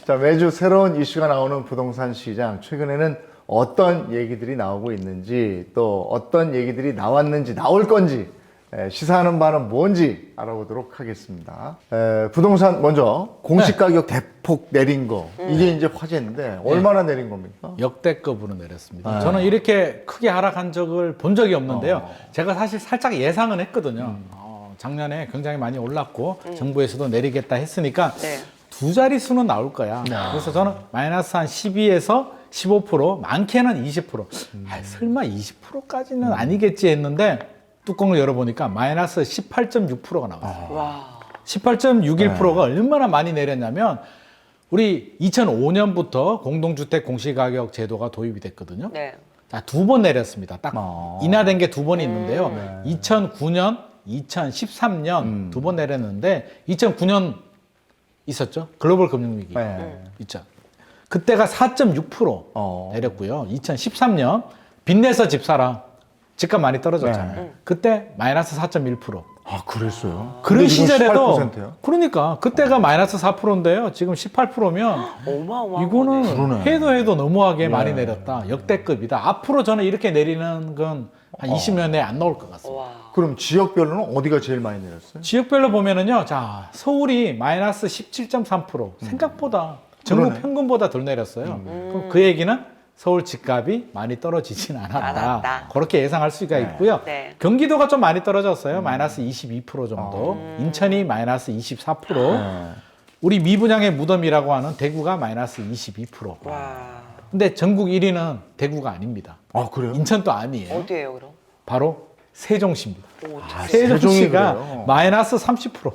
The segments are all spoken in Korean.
자, 매주 새로운 이슈가 나오는 부동산 시장, 최근에는 어떤 얘기들이 나오고 있는지, 또 어떤 얘기들이 나왔는지, 나올 건지, 시사하는 바는 뭔지 알아보도록 하겠습니다. 부동산 먼저 공시가격 대폭 내린 거, 이게 이제 화제인데 얼마나 내린 겁니까? 역대급으로 내렸습니다. 저는 이렇게 크게 하락한 적을 본 적이 없는데요. 제가 사실 살짝 예상은 했거든요. 작년에 굉장히 많이 올랐고 정부에서도 내리겠다 했으니까 네. 두 자릿수는 나올 거야. 그래서 저는 마이너스 한 12에서 15%, 많게는 20%. 설마 20%까지는 아니겠지 했는데 뚜껑을 열어보니까 마이너스 18.6%가 나왔어요. 와. 18.61%가 얼마나 많이 내렸냐면 우리 2005년부터 공동주택 공시가격 제도가 도입이 됐거든요. 네. 자, 두 번 내렸습니다. 딱 인하된 게 두 번이 있는데요. 2009년, 2013년 두 번 내렸는데 2009년 있었죠. 글로벌 금융위기 있죠. 그때가 4.6% 내렸고요. 2013년 빚내서 집 사라. 집값 많이 떨어졌잖아요. 그때 마이너스 4.1%. 아, 그랬어요? 그런 근데 지금 시절에도 18%요? 그러니까 그때가 마이너스 4%인데요. 지금 18%면 어마어마한 이거는 거네. 그러네. 해도 너무하게 많이 내렸다. 역대급이다. 앞으로 저는 이렇게 내리는 건 한 20년 내에 안 나올 것 같습니다. 와. 그럼 지역별로는 어디가 제일 많이 내렸어요? 지역별로 보면은요, 자, 서울이 마이너스 17.3%. 생각보다 전국 그러네. 평균보다 덜 내렸어요. 그럼 그 얘기는 서울 집값이 많이 떨어지진 않았다. 않았다. 그렇게 예상할 수가 있고요. 네. 경기도가 좀 많이 떨어졌어요. 마이너스 22% 정도. 인천이 마이너스 24%. 우리 미분양의 무덤이라고 하는 대구가 마이너스 22%. 와. 근데 전국 1위는 대구가 아닙니다. 아, 그래요? 인천도 아니에요. 어디예요, 그럼? 바로 세종시입니다. 오, 세종이 세종시가 그래요? 마이너스 30%.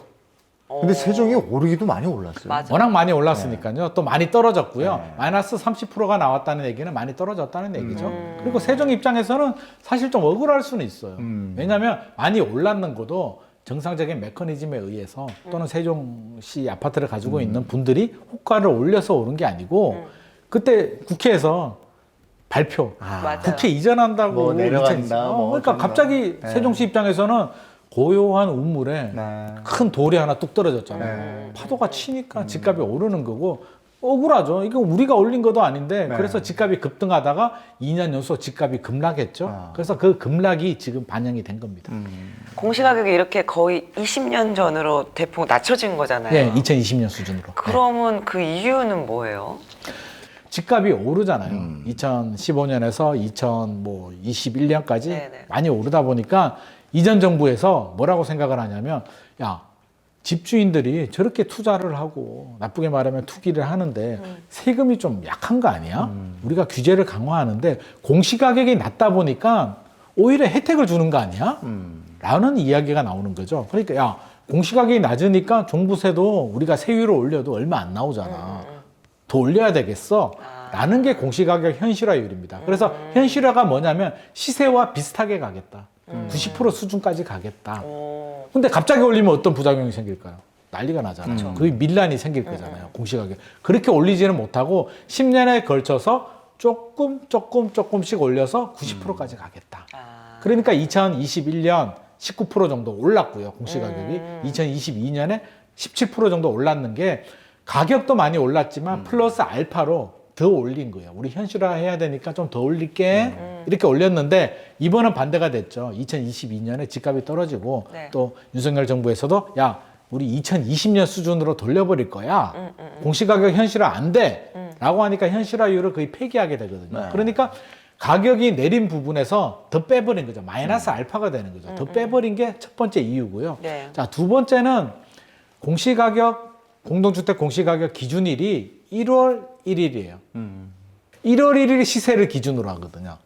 근데 세종이 오르기도 많이 올랐어요. 맞아. 워낙 많이 올랐으니까요. 또 많이 떨어졌고요. 마이너스 30%가 나왔다는 얘기는 많이 떨어졌다는 얘기죠. 그리고 세종 입장에서는 사실 좀 억울할 수는 있어요. 왜냐하면 많이 올랐는 것도 정상적인 메커니즘에 의해서 또는 세종시 아파트를 가지고 있는 분들이 호가를 올려서 오른 게 아니고 그때 국회에서 발표, 맞아요. 국회 이전한다고 뭐 내려간다, 2000 뭐 그러니까 어쩐다. 갑자기 세종시 입장에서는 고요한 우물에 네. 큰 돌이 하나 뚝 떨어졌잖아요. 파도가 치니까 집값이 오르는 거고 억울하죠. 이거 우리가 올린 것도 아닌데 그래서 집값이 급등하다가 2년 연속 집값이 급락했죠. 그래서 그 급락이 지금 반영이 된 겁니다. 공시가격이 이렇게 거의 20년 전으로 대폭 낮춰진 거잖아요. 네, 2020년 수준으로. 네. 그러면 그 이유는 뭐예요? 집값이 오르잖아요. 2015년에서 2021년까지 네네. 많이 오르다 보니까 이전 정부에서 뭐라고 생각을 하냐면 야, 집주인들이 저렇게 투자를 하고 나쁘게 말하면 투기를 하는데 세금이 좀 약한 거 아니야? 우리가 규제를 강화하는데 공시가격이 낮다 보니까 오히려 혜택을 주는 거 아니야? 라는 이야기가 나오는 거죠. 그러니까 야, 공시가격이 낮으니까 종부세도 우리가 세율을 올려도 얼마 안 나오잖아. 더 올려야 되겠어? 라는 게 공시가격 현실화율입니다. 그래서 현실화가 뭐냐면 시세와 비슷하게 가겠다. 90% 수준까지 가겠다. 오. 근데 갑자기 올리면 어떤 부작용이 생길까요? 난리가 나잖아요. 그 밀란이 생길 거잖아요. 공시가격. 그렇게 올리지는 못하고 10년에 걸쳐서 조금씩 올려서 90%까지 가겠다. 그러니까 2021년 19% 정도 올랐고요. 공시가격이. 2022년에 17% 정도 올랐는 게 가격도 많이 올랐지만 플러스 알파로 더 올린 거예요. 우리 현실화 해야 되니까 좀 더 올릴게. 이렇게 올렸는데 이번은 반대가 됐죠. 2022년에 집값이 떨어지고 네. 또 윤석열 정부에서도 야, 우리 2020년 수준으로 돌려버릴 거야. 공시가격 현실화 안 돼. 라고 하니까 현실화율을 거의 폐기하게 되거든요. 그러니까 가격이 내린 부분에서 더 빼버린 거죠. 마이너스 알파가 되는 거죠. 더 빼버린 게 첫 번째 이유고요. 네. 자, 두 번째는 공동주택 공시가격 기준일이 1월 1일이에요. 1월 1일 시세를 기준으로 하거든요.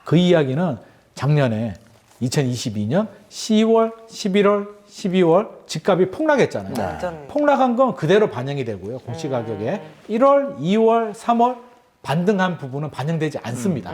그 이야기는 작년에 2022년 10월, 11월, 12월 집값이 폭락했잖아요. 완전. 폭락한 건 그대로 반영이 되고요. 공시가격에 1월, 2월, 3월 반등한 부분은 반영되지 않습니다.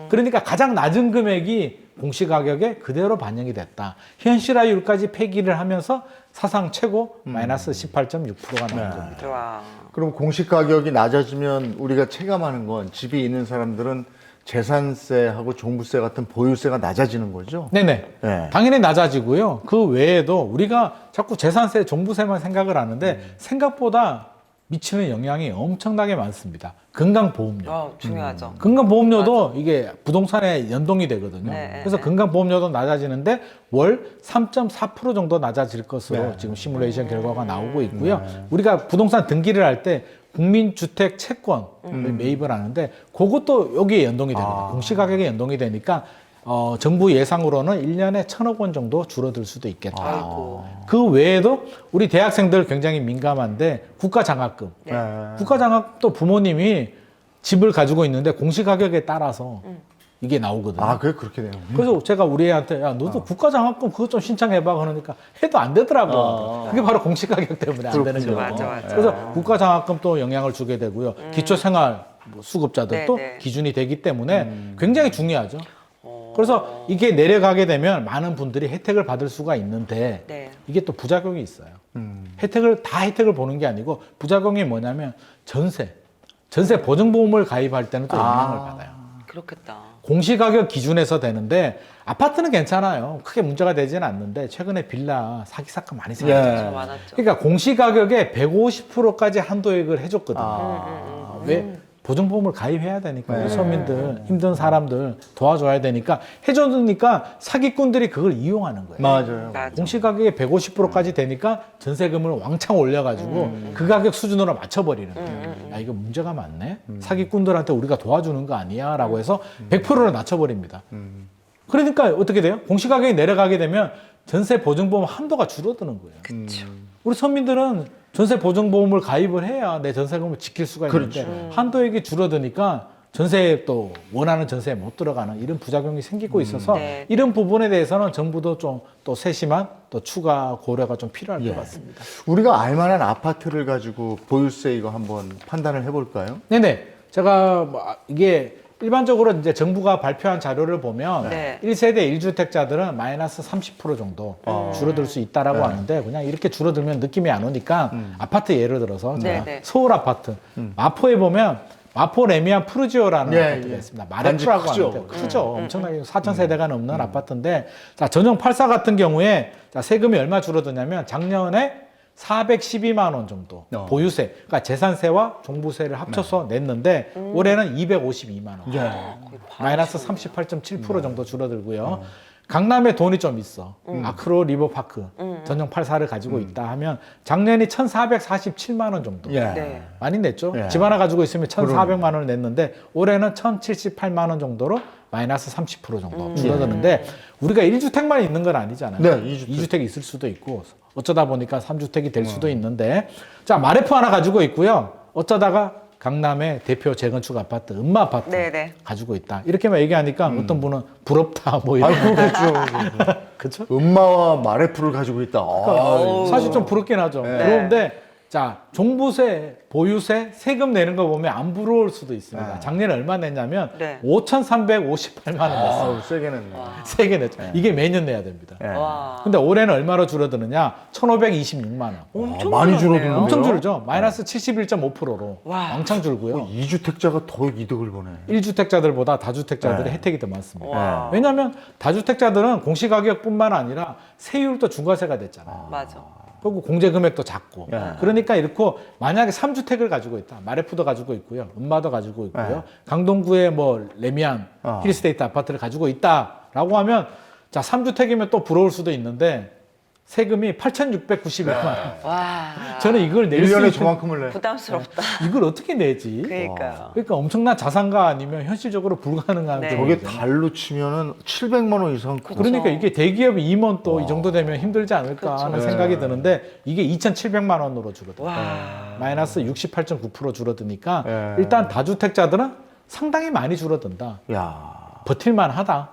그러니까 가장 낮은 금액이 공시가격에 그대로 반영이 됐다. 현실화율까지 폐기를 하면서 사상 최고 마이너스 18.6%가 나온 겁니다. 좋아. 그럼 공시가격이 낮아지면 우리가 체감하는 건 집이 있는 사람들은 재산세하고 종부세 같은 보유세가 낮아지는 거죠? 네네. 네. 당연히 낮아지고요. 그 외에도 우리가 자꾸 재산세, 종부세만 생각을 하는데 생각보다 미치는 영향이 엄청나게 많습니다. 건강보험료. 중요하죠. 건강보험료도 이게 부동산에 연동이 되거든요. 네, 그래서 네. 건강보험료도 낮아지는데 월 3.4% 정도 낮아질 것으로 네. 지금 시뮬레이션 결과가 나오고 있고요. 우리가 부동산 등기를 할 때 국민주택 채권을 매입을 하는데 그것도 여기에 연동이 됩니다. 공시가격에 연동이 되니까 정부 예상으로는 1년에 1,000억 원 정도 줄어들 수도 있겠다. 아이고. 그 외에도 우리 대학생들 굉장히 민감한데 국가장학금. 네. 국가장학금도 부모님이 집을 가지고 있는데 공시가격에 따라서 이게 나오거든요. 아, 그렇게 돼요. 그래서 제가 우리 애한테 야 너도 국가장학금 그것 좀 신청해봐 그러니까 해도 안 되더라고. 그게 바로 공시가격 때문에 안 되는 그렇군요. 거예요. 맞아. 그래서 국가장학금도 영향을 주게 되고요. 기초생활 수급자들도 네, 네. 기준이 되기 때문에 굉장히 중요하죠. 그래서 이게 내려가게 되면 많은 분들이 혜택을 받을 수가 있는데 네. 이게 또 부작용이 있어요. 혜택을 보는 게 아니고 부작용이 뭐냐면 전세 보증보험을 가입할 때는 또 영향을 받아요. 그렇겠다. 공시가격 기준에서 되는데 아파트는 괜찮아요. 크게 문제가 되지는 않는데 최근에 빌라 사기 사건 많이 생겼죠. 그렇죠, 많았죠. 그러니까 공시가격의 150%까지 한도액을 해줬거든요. 왜? 보증보험을 가입해야 되니까 우리 서민들, 힘든 사람들 도와줘야 되니까 해줬으니까 사기꾼들이 그걸 이용하는 거예요. 맞아요. 맞아. 공시가격이 150%까지 되니까 전세금을 왕창 올려가지고 그 가격 수준으로 맞춰버리는 거예요. 야, 이거 문제가 많네? 사기꾼들한테 우리가 도와주는 거 아니야? 라고 해서 100%를 낮춰버립니다. 그러니까 어떻게 돼요? 공시가격이 내려가게 되면 전세 보증보험 한도가 줄어드는 거예요. 그렇죠. 우리 서민들은 전세 보증보험을 가입을 해야 내 전세금을 지킬 수가 있는데 한도액이 줄어드니까 전세에 또 원하는 전세에 못 들어가는 이런 부작용이 생기고 있어서 네. 이런 부분에 대해서는 정부도 좀 또 세심한 또 추가 고려가 좀 필요할 것 같습니다. 우리가 알만한 아파트를 가지고 보유세 이거 한번 판단을 해볼까요? 네네. 제가 이게 일반적으로 이제 정부가 발표한 자료를 보면 네. 1세대 1주택자들은 마이너스 30% 정도 줄어들 수 있다라고 하는데 그냥 이렇게 줄어들면 느낌이 안 오니까 아파트 예를 들어서 제가 네. 서울 아파트 마포에 보면 마포 레미안 푸르지오라는 예, 아파트가 예. 있습니다. 단지 마레프라고 크죠. 하는데 크죠. 엄청나게 4,000세대가 넘는 아파트인데 자 전용 84 같은 경우에 자 세금이 얼마 줄어드냐면 작년에 412만 원 정도 보유세, 그러니까 재산세와 종부세를 합쳐서 냈는데 올해는 252만 원, 마이너스 38.7% 정도 줄어들고요. 강남에 돈이 좀 있어. 아크로 리버파크 전용 84를 가지고 있다 하면 작년이 1,447만 원 정도. 예. 네. 많이 냈죠. 예. 집 하나 가지고 있으면 1,400만 원을 냈는데 올해는 1,078만 원 정도로 마이너스 30% 정도 줄어드는데 우리가 1주택만 있는 건 아니잖아요. 네, 2주택. 2주택이 있을 수도 있고 어쩌다 보니까 3주택이 될 수도 있는데 자 마레프 하나 가지고 있고요. 어쩌다가 강남의 대표 재건축 아파트 음마 아파트 네네. 가지고 있다. 이렇게만 얘기하니까 어떤 분은 부럽다 뭐 이런. 아, 그렇겠죠. 그렇죠? 음마와 마레프를 가지고 있다. 사실 좀 부럽긴 하죠. 네. 부러운데 자 종부세, 보유세, 세금 내는 거 보면 안 부러울 수도 있습니다. 네. 작년에 얼마 냈냐면 네. 5,358만 원 냈어요. 아우, 세게 냈네. 세게 냈죠. 이게 매년 내야 됩니다. 예. 와. 근데 올해는 얼마로 줄어드느냐? 1,526만 원. 엄청 많이 줄었네요. 줄어드네요. 엄청 줄죠. 마이너스 71.5%로 와. 왕창 줄고요. 2주택자가 더 이득을 보네. 1주택자들보다 다주택자들의 네. 혜택이 더 많습니다. 와. 왜냐하면 다주택자들은 공시가격뿐만 아니라 세율도 중과세가 됐잖아요. 맞아. 그리고 공제 금액도 작고. 네. 그러니까 이렇고 만약에 3주택을 가지고 있다. 마레프도 가지고 있고요. 음마도 가지고 있고요. 네. 강동구에 뭐 레미안 힐스테이트 아파트를 가지고 있다라고 하면 자, 3주택이면 또 부러울 수도 있는데 세금이 8,691만 원. 와. 저는 이걸 낼 수 1년에 있는 저만큼을 내. 부담스럽다. 이걸 어떻게 내지? 그러니까요. 그러니까 엄청난 자산가 아니면 현실적으로 불가능한 네. 저게 경우잖아요. 달로 치면은 700만 원 이상. 그러니까 이게 대기업이 임원 또 이 정도 되면 힘들지 않을까 그렇죠. 하는 네. 생각이 드는데 이게 2,700만 원으로 줄어들어요. 와. 마이너스 68.9% 줄어드니까 네. 일단 다주택자들은 상당히 많이 줄어든다. 야. 버틸만 하다.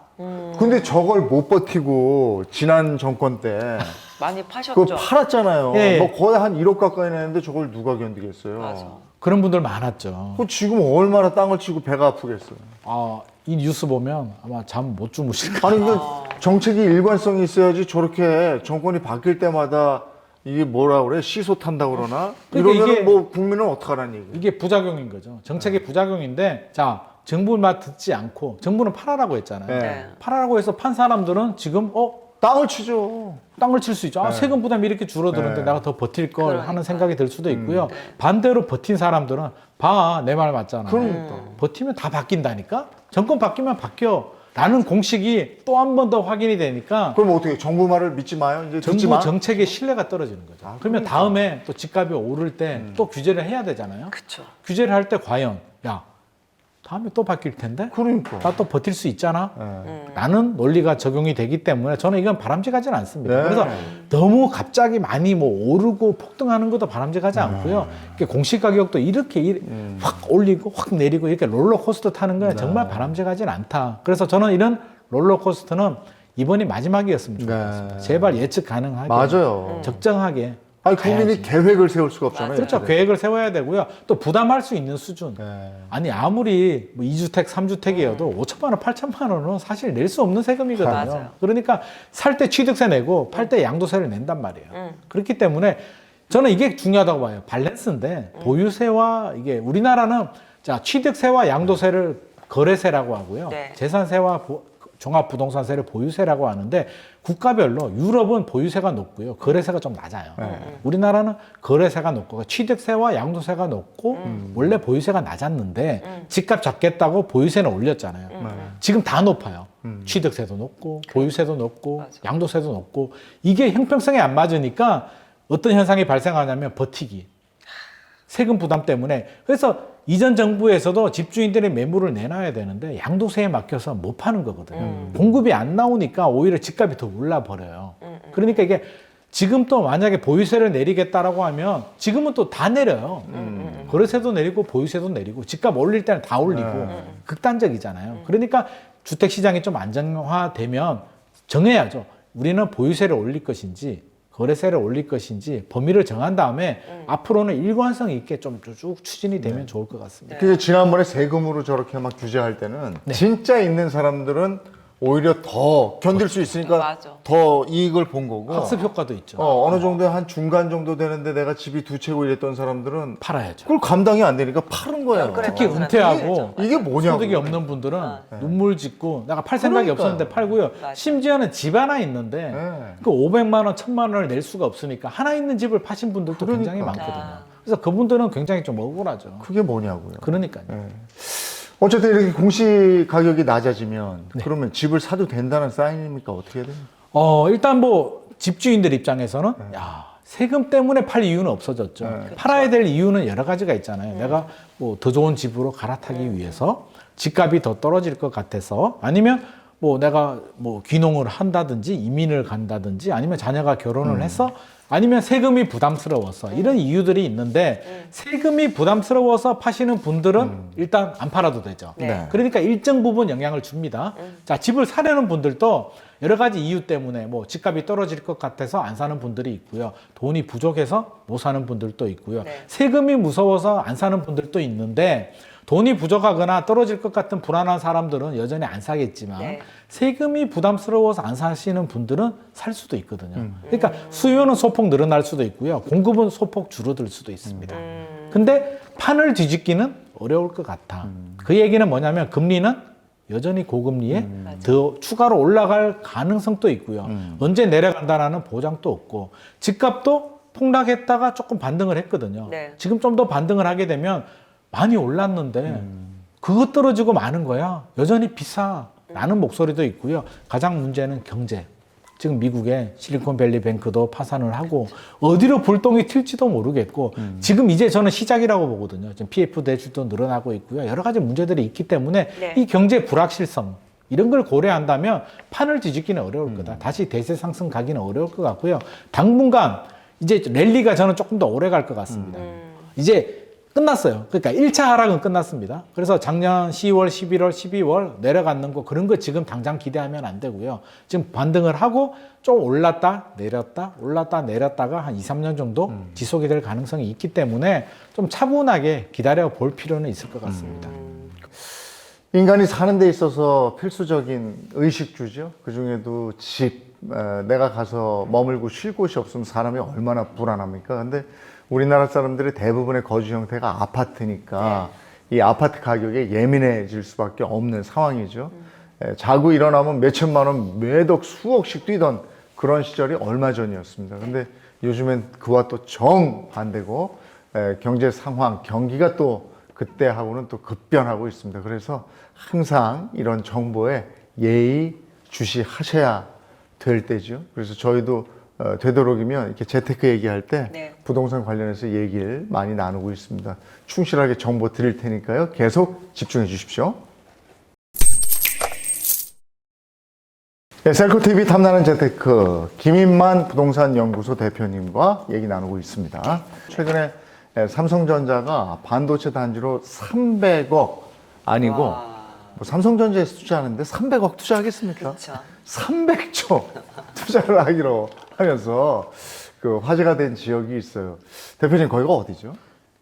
근데 저걸 못 버티고 지난 정권 때 많이 그거 파셨죠. 팔았잖아요. 예. 뭐 거의 한 1억 가까이 냈는데 저걸 누가 견디겠어요. 맞아. 그런 분들 많았죠. 그 지금 얼마나 땅을 치고 배가 아프겠어요. 이 뉴스 보면 아마 잠 못 주무실 거예요. 아니, 그 정책이 일관성이 있어야지 저렇게 정권이 바뀔 때마다 이게 뭐라 그래? 시소 탄다고 그러나? 그러니까 이러면 이게- 뭐 국민은 어떡하라는 얘기. 이게 부작용인 거죠. 정책의 부작용인데 자 정부 말 듣지 않고 정부는 팔아라고 했잖아요. 네. 네. 팔아라고 해서 판 사람들은 지금 땅을 치죠. 땅을 칠 수 있죠. 아, 네. 세금 부담이 이렇게 줄어드는데 네. 내가 더 버틸 걸 그러니까. 하는 생각이 들 수도 있고요. 네. 반대로 버틴 사람들은 봐, 내 말 맞잖아. 그러니까. 버티면 다 바뀐다니까? 정권 바뀌면 바뀌어. 라는 공식이 또 한 번 더 확인이 되니까 그럼 어떻게 정부 말을 믿지 마요? 이제 듣지 정부 마. 정책의 신뢰가 떨어지는 거죠. 아, 그러면 그러니까. 다음에 또 집값이 오를 때 또 규제를 해야 되잖아요. 그쵸. 규제를 할 때 과연 야 다음에 또 바뀔 텐데 그러니까. 나 또 버틸 수 있잖아. 네. 라는 논리가 적용이 되기 때문에 저는 이건 바람직하지는 않습니다. 네. 그래서 너무 갑자기 많이 뭐 오르고 폭등하는 것도 바람직하지 않고요. 이렇게 공시 가격도 이렇게 확 올리고 확 내리고 이렇게 롤러코스터 타는 건 정말 바람직하지는 않다. 그래서 저는 이런 롤러코스터는 이번이 마지막이었으면 좋겠습니다. 네. 제발 예측 가능하게 맞아요. 적정하게 아니 국민이 가야지. 계획을 세울 수가 없잖아요. 그렇죠. 이렇게 계획을 세워야 되고요. 또 부담할 수 있는 수준. 네. 아니 아무리 뭐 2주택, 3주택이어도 5천만 원, 8천만 원은 사실 낼 수 없는 세금이거든요. 맞아요. 그러니까 살 때 취득세 내고 팔 때 양도세를 낸단 말이에요. 그렇기 때문에 저는 이게 중요하다고 봐요. 밸런스인데 보유세와 이게 우리나라는 자 취득세와 양도세를 거래세라고 하고요. 네. 재산세와 종합부동산세를 보유세라고 하는데 국가별로 유럽은 보유세가 높고요. 거래세가 좀 낮아요. 우리나라는 거래세가 높고 취득세와 양도세가 높고 원래 보유세가 낮았는데 집값 잡겠다고 보유세는 올렸잖아요. 지금 다 높아요. 취득세도 높고 보유세도 높고 맞아. 양도세도 높고 이게 형평성에 안 맞으니까 어떤 현상이 발생하냐면 버티기. 세금 부담 때문에 그래서 이전 정부에서도 집주인들의 매물을 내놔야 되는데 양도세에 맡겨서 못 파는 거거든요. 공급이 안 나오니까 오히려 집값이 더 올라버려요. 그러니까 이게 지금 또 만약에 보유세를 내리겠다라고 하면 지금은 또 다 내려요. 거래세도 내리고 보유세도 내리고 집값 올릴 때는 다 올리고 극단적이잖아요. 그러니까 주택시장이 좀 안정화되면 정해야죠. 우리는 보유세를 올릴 것인지 거래세를 올릴 것인지 범위를 정한 다음에 앞으로는 일관성 있게 좀 쭉 추진이 되면 좋을 것 같습니다. 그래서 지난번에 세금으로 저렇게 막 규제할 때는 네. 진짜 있는 사람들은 오히려 더 견딜 수 있으니까 맞아. 더 이익을 본 거고 학습 효과도 있죠. 어느 정도 한 중간 정도 되는데 내가 집이 두 채고 이랬던 사람들은 팔아야죠. 그걸 감당이 안 되니까 파는 거예요. 그래, 특히 맞아요. 은퇴하고 이게 뭐냐고. 소득이 없는 분들은 눈물 짓고 내가 팔 생각이 그러니까요. 없었는데 팔고요. 맞아. 심지어는 집 하나 있는데 네. 그 500만 원, 1000만 원을 낼 수가 없으니까 하나 있는 집을 파신 분들도 굉장히 그러니까. 많거든요. 그래서 그분들은 굉장히 좀 억울하죠. 그게 뭐냐고요. 그러니까요. 네. 어쨌든 이렇게 공시 가격이 낮아지면 네. 그러면 집을 사도 된다는 사인입니까? 어떻게 해야 됩니까? 일단 뭐 집주인들 입장에서는 야 세금 때문에 팔 이유는 없어졌죠. 네. 팔아야 될 이유는 여러 가지가 있잖아요. 내가 뭐 더 좋은 집으로 갈아타기 위해서 집값이 더 떨어질 것 같아서 아니면 뭐 내가 뭐 귀농을 한다든지 이민을 간다든지 아니면 자녀가 결혼을 해서 아니면 세금이 부담스러워서 이런 이유들이 있는데 세금이 부담스러워서 파시는 분들은 일단 안 팔아도 되죠. 네. 그러니까 일정 부분 영향을 줍니다. 자, 집을 사려는 분들도 여러 가지 이유 때문에 뭐 집값이 떨어질 것 같아서 안 사는 분들이 있고요. 돈이 부족해서 못 사는 분들도 있고요. 네. 세금이 무서워서 안 사는 분들도 있는데 돈이 부족하거나 떨어질 것 같은 불안한 사람들은 여전히 안 사겠지만 네. 세금이 부담스러워서 안 사시는 분들은 살 수도 있거든요. 그러니까 수요는 소폭 늘어날 수도 있고요. 공급은 소폭 줄어들 수도 있습니다. 근데 판을 뒤집기는 어려울 것 같아. 그 얘기는 뭐냐면 금리는 여전히 고금리에 더 추가로 올라갈 가능성도 있고요. 언제 내려간다는 보장도 없고 집값도 폭락했다가 조금 반등을 했거든요. 네. 지금 좀 더 반등을 하게 되면 많이 올랐는데 그거 떨어지고 마는 거야. 여전히 비싸. 라는 목소리도 있고요. 가장 문제는 경제. 지금 미국의 실리콘밸리 뱅크도 파산을 하고 어디로 불똥이 튈지도 모르겠고 지금 이제 저는 시작이라고 보거든요. 지금 PF 대출도 늘어나고 있고요. 여러 가지 문제들이 있기 때문에 네. 이 경제 불확실성 이런 걸 고려한다면 판을 뒤집기는 어려울 거다. 다시 대세 상승 가기는 어려울 것 같고요. 당분간 이제 랠리가 저는 조금 더 오래 갈 것 같습니다. 이제 끝났어요. 그러니까 1차 하락은 끝났습니다. 그래서 작년 10월, 11월, 12월 내려가는 거 그런 거 지금 당장 기대하면 안 되고요. 지금 반등을 하고 좀 올랐다 내렸다 올랐다 내렸다가 한 2, 3년 정도 지속이 될 가능성이 있기 때문에 좀 차분하게 기다려 볼 필요는 있을 것 같습니다. 인간이 사는 데 있어서 필수적인 의식주죠. 그중에도 집, 내가 가서 머물고 쉴 곳이 없으면 사람이 얼마나 불안합니까? 근데 우리나라 사람들의 대부분의 거주 형태가 아파트니까 이 아파트 가격에 예민해질 수밖에 없는 상황이죠. 자고 일어나면 몇 천만 원 매덕 수억씩 뛰던 그런 시절이 얼마 전이었습니다. 근데 요즘엔 그와 또 정반대고 경제 상황, 경기가 또 그때하고는 또 급변하고 있습니다. 그래서 항상 이런 정보에 예의 주시하셔야 될 때죠. 그래서 저희도 되도록이면 이렇게 재테크 얘기할 때 네. 부동산 관련해서 얘기를 많이 나누고 있습니다. 충실하게 정보 드릴 테니까요. 계속 집중해 주십시오. 네, 셀코TV 탐나는 재테크 김인만 부동산 연구소 대표님과 얘기 나누고 있습니다. 최근에 삼성전자가 반도체 단지로 300억 아니고 뭐 삼성전자에 투자하는데 300억 투자하겠습니까? 그렇죠. 300조 투자를 하기로 하면서 그 화제가 된 지역이 있어요. 대표님 거기가 어디죠?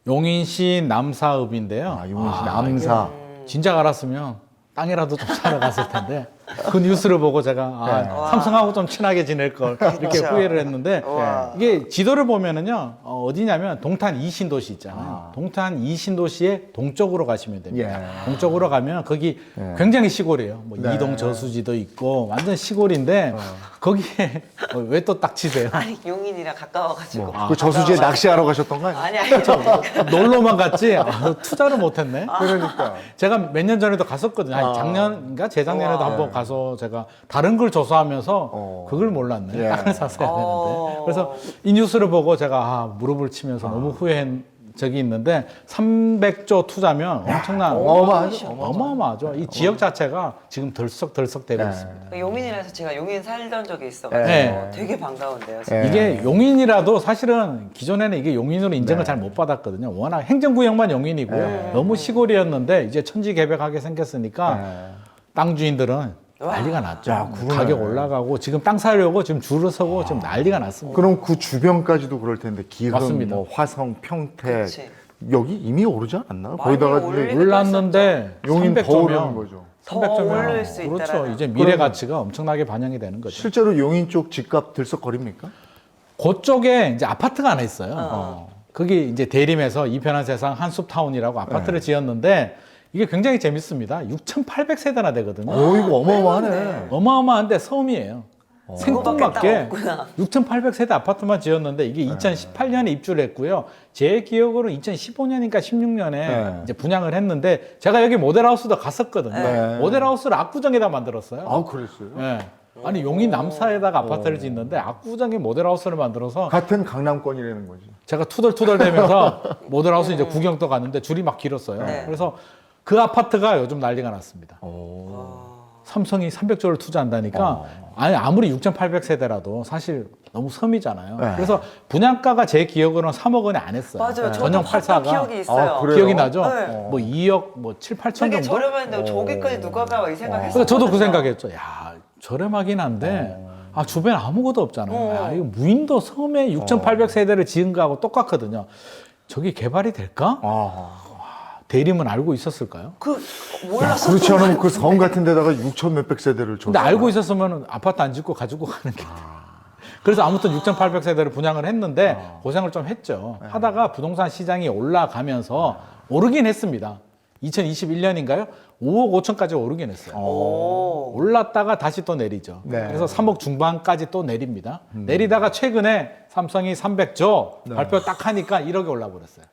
용인시 남사읍인데요. 용인시 남사. 진작 알았으면 땅이라도 좀 사러 갔을 텐데 그 뉴스를 보고 제가 삼성하고 좀 친하게 지낼 걸 이렇게 그렇죠. 후회를 했는데 와. 이게 지도를 보면은요 어디냐면 동탄 이신도시 있잖아요. 동탄 이신도시의 동쪽으로 가시면 됩니다. 예. 동쪽으로 가면 거기 굉장히 시골이에요. 뭐 네. 이동 저수지도 있고 완전 시골인데 거기에 왜 또 딱 치세요? 아니 용인이랑 가까워가지고. 그 저수지에 낚시하러 가셨던 거 아니에요? 아니. 놀러만 갔지 투자를 못했네. 그러니까. 제가 몇 년 전에도 갔었거든요. 아니, 작년인가 재작년에도 우와. 한번 가서 제가 다른 걸 조사하면서 그걸 몰랐네. 예. 땅을 샀어야 되는데. 그래서 이 뉴스를 보고 제가 무릎을 치면서 너무 후회한 적이 있는데 300조 투자면 엄청난 어마어마하죠. 이 지역 자체가 지금 덜썩덜썩되고 있습니다. 용인이라서 제가 용인 살던 적이 있어가지고 네. 되게 반가운데요. 네. 이게 용인이라도 사실은 기존에는 이게 용인으로 인정을 잘 못 받았거든요. 워낙 행정구역만 용인이고요. 너무 시골이었는데 이제 천지개벽하게 생겼으니까 땅 주인들은 난리가 났죠. 그러네. 가격 올라가고 지금 땅 사려고 지금 줄을 서고 지금 난리가 났습니다. 그럼 그 주변까지도 그럴 텐데 기흥, 맞습니다. 뭐 화성, 평택 그치. 여기 이미 오르지 않았나? 많이 거기다가 오를 이제 올랐는데 용인 더 오르는 300조면 거죠. 더 오를 수 그렇죠. 있다라는. 이제 미래 가치가 엄청나게 반영이 되는 거죠. 실제로 용인 쪽 집값 들썩거립니까? 그쪽에 이제 아파트가 하나 있어요. 거기 이제 대림에서 이편한 세상 한숲타운이라고 아파트를 지었는데 이게 굉장히 재밌습니다. 6,800세대나 되거든요. 이거 어마어마하네. 어마어마한데 섬이에요. 생뚱맞게 그거밖에 딱 6,800세대 아파트만 지었는데 이게 2018년에 입주를 했고요. 제 기억으로 2015년인가 16년에 이제 분양을 했는데 제가 여기 모델하우스도 갔었거든요. 네. 모델하우스를 압구정에다 만들었어요. 아, 그랬어요? 예. 아니 용인 남사에다가 아파트를 짓는데 압구정에 모델하우스를 만들어서 같은 강남권이라는 거지. 제가 투덜투덜대면서 모델하우스 이제 구경도 갔는데 줄이 막 길었어요. 네. 그래서 그 아파트가 요즘 난리가 났습니다. 삼성이 300조를 투자한다니까 아니 아무리 6,800세대라도 사실 너무 섬이잖아요. 네. 그래서 분양가가 제 기억으로는 3억 원에 안 했어요. 맞아요. 저도 전용 봤던 84가 기억이 있어요. 아, 그래요? 기억이 나죠? 네. 뭐 2억 뭐 7, 8천 되게 정도? 저렴했는데 저기까지 누가 가 이 생각했어요. 그래서 저도 그 생각했죠. 야 저렴하긴 한데 아 주변에 아무것도 없잖아요. 야, 이거 무인도 섬에 6,800세대를 지은 거하고 똑같거든요. 저기 개발이 될까? 대림은 알고 있었을까요? 몰랐어. 그렇지 않으면 그 섬 같은 데다가 6천 몇백 세대를 줬어. 근데 알고 있었으면 아파트 안 짓고 가지고 가는 게. 그래서 아무튼 6,800세대를 분양을 했는데 고생을 좀 했죠. 하다가 부동산 시장이 올라가면서 오르긴 했습니다. 2021년인가요? 5억 5천까지 오르긴 했어요. 올랐다가 다시 또 내리죠. 네. 그래서 3억 중반까지 또 내립니다. 내리다가 최근에 삼성이 300조 발표 딱 하니까 1억이 올라버렸어요.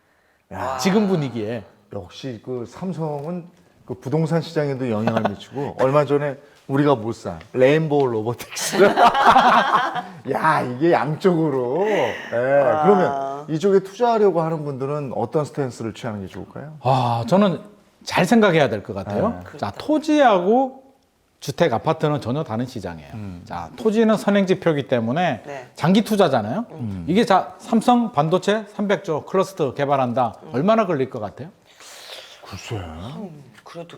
지금 분위기에. 역시 그 삼성은 그 부동산 시장에도 영향을 미치고 얼마 전에 우리가 못 산 레인보우 로보틱스. 야 이게 양쪽으로. 그러면 이쪽에 투자하려고 하는 분들은 어떤 스탠스를 취하는 게 좋을까요? 저는 잘 생각해야 될 것 같아요. 자, 토지하고 주택, 아파트는 전혀 다른 시장이에요. 자, 토지는 선행지표이기 때문에 네. 장기 투자잖아요. 이게 자, 삼성 반도체 300조 클러스터 개발한다. 얼마나 걸릴 것 같아요? 글쎄. 그래도